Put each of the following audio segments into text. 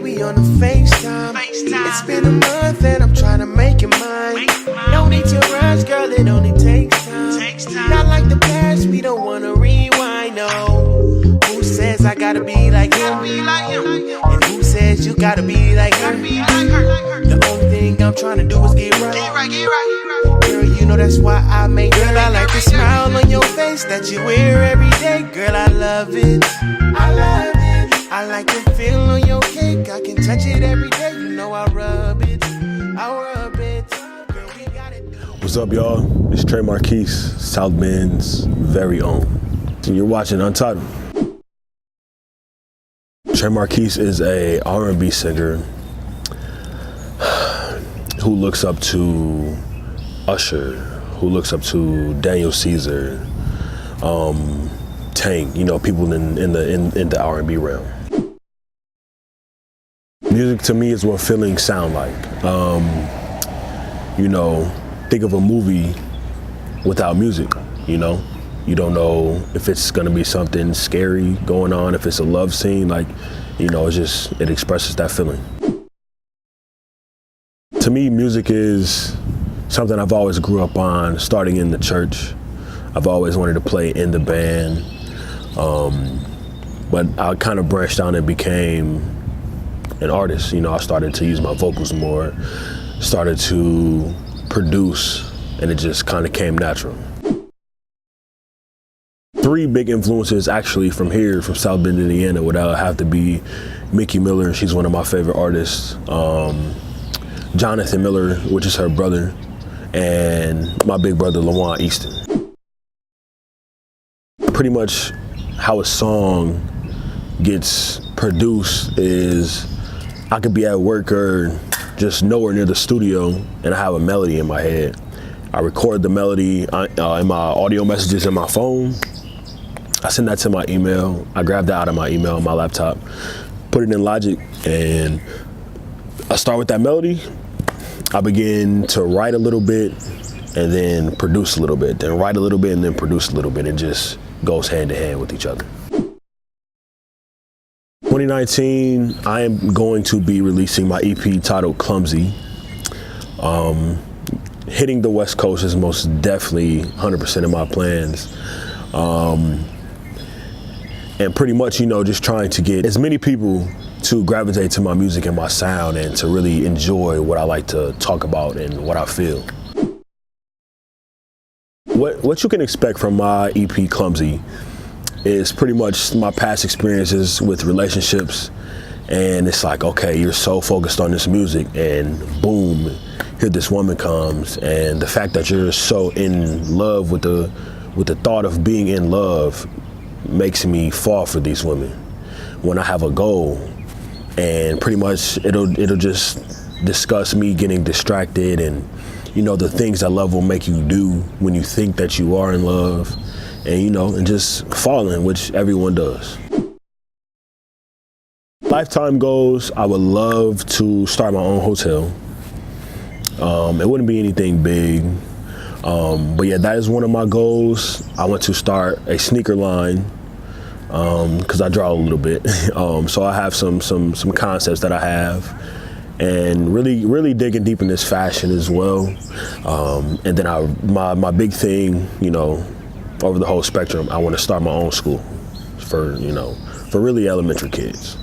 we on the FaceTime. It's been a month and I'm trying to make it mine. No need to rush, girl, it only takes time. Not like the past, we don't wanna rewind, no. Who says I gotta be like him? And who says you gotta be like her? The only thing I'm trying to do is get right. Girl, you know that's why I make. Girl, I like the smile on your face that you wear every day. Girl, I love it. I like the feel on your cake. I can touch it every day. You know I rub it. Girl, we got it. What's up, y'all? It's Tre Marquise, South Bend's very own. And you're watching Untitled. Tre Marquise is a R&B singer who looks up to Usher, who looks up to Daniel Caesar, Tank, you know, people in the R&B realm. Music to me is what feelings sound like. You know, think of a movie without music, you know? You don't know if it's gonna be something scary going on, if it's a love scene, like, you know, it expresses that feeling. To me, music is something I've always grew up on, starting in the church. I've always wanted to play in the band, but I kind of branched out and became an artist. You know, I started to use my vocals more, started to produce, and it just kind of came natural. Three big influences actually from here, from South Bend, Indiana, would have to be Mickey Miller. She's one of my favorite artists. Jonathan Miller, which is her brother, and my big brother, LaJuan Easton. Pretty much how a song gets produced is I could be at work or just nowhere near the studio and I have a melody in my head. I record the melody in my audio messages in my phone. I send that to my email. I grab that out of my email on my laptop, put it in Logic, and I start with that melody. I begin to write a little bit and then produce a little bit, then write a little bit and then produce a little bit. It just goes hand in hand with each other. 2019, I am going to be releasing my EP titled Clumsy. Hitting the West Coast is most definitely 100% of my plans. And pretty much, you know, just trying to get as many people to gravitate to my music and my sound and to really enjoy what I like to talk about and what I feel. What you can expect from my EP Clumsy is pretty much my past experiences with relationships, and it's like, okay, you're so focused on this music and boom, here this woman comes, and the fact that you're so in love with the thought of being in love makes me fall for these women. When I have a goal, and pretty much it'll just discuss me getting distracted and, you know, the things that love will make you do when you think that you are in love, and, you know, and just falling, which everyone does. Lifetime goals, I would love to start my own hotel. It wouldn't be anything big, but yeah, that is one of my goals. I want to start a sneaker line, because I draw a little bit. So I have some concepts that I have, and really digging deep in this fashion as well. And then my big thing, you know, over the whole spectrum, I want to start my own school for really elementary kids.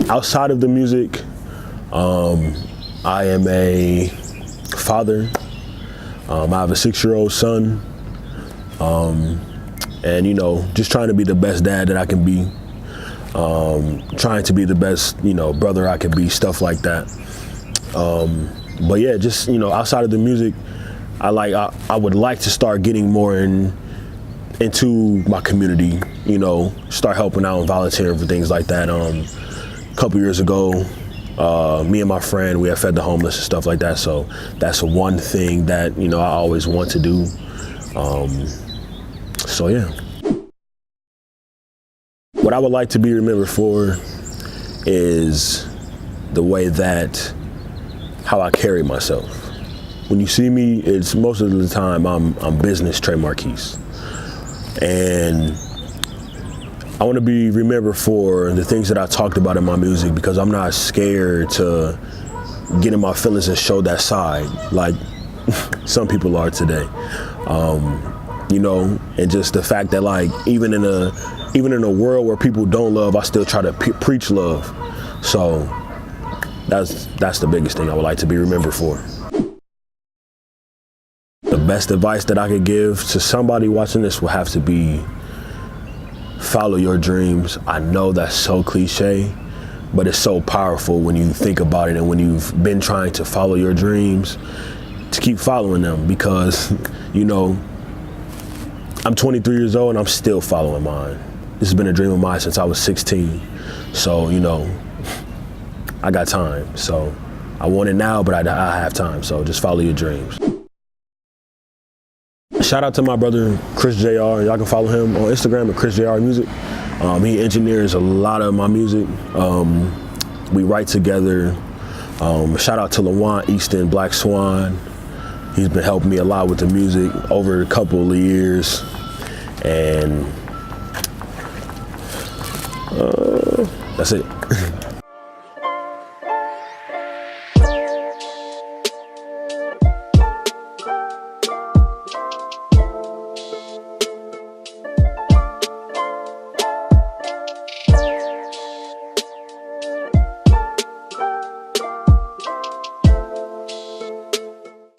Outside of the music, I am a father. I have a 6-year-old son. And, you know, just trying to be the best dad that I can be, trying to be the best, you know, brother I can be, stuff like that. But yeah, just, you know, outside of the music, I would like to start getting more into my community, you know, start helping out and volunteering for things like that. A couple years ago, me and my friend, we have fed the homeless and stuff like that. So that's one thing that, you know, I always want to do. So yeah. What I would like to be remembered for is the way that, how I carry myself. When you see me, it's most of the time I'm business Tre Marquise. And I want to be remembered for the things that I talked about in my music, because I'm not scared to get in my feelings and show that side like some people are today. You know, and just the fact that like even in a world where people don't love, I still try to preach love. So that's the biggest thing I would like to be remembered for. The best advice that I could give to somebody watching this will have to be follow your dreams. I know that's so cliche, but it's so powerful when you think about it, and when you've been trying to follow your dreams, to keep following them, because, you know, I'm 23 years old and I'm still following mine. This has been a dream of mine since I was 16. So, you know, I got time. So I want it now, but I have time. So just follow your dreams. Shout out to my brother, Chris JR. Y'all can follow him on Instagram at Chris JR Music. He engineers a lot of my music. We write together. Shout out to LaJuan Easton, Black Swan. He's been helping me a lot with the music over a couple of years. And that's it.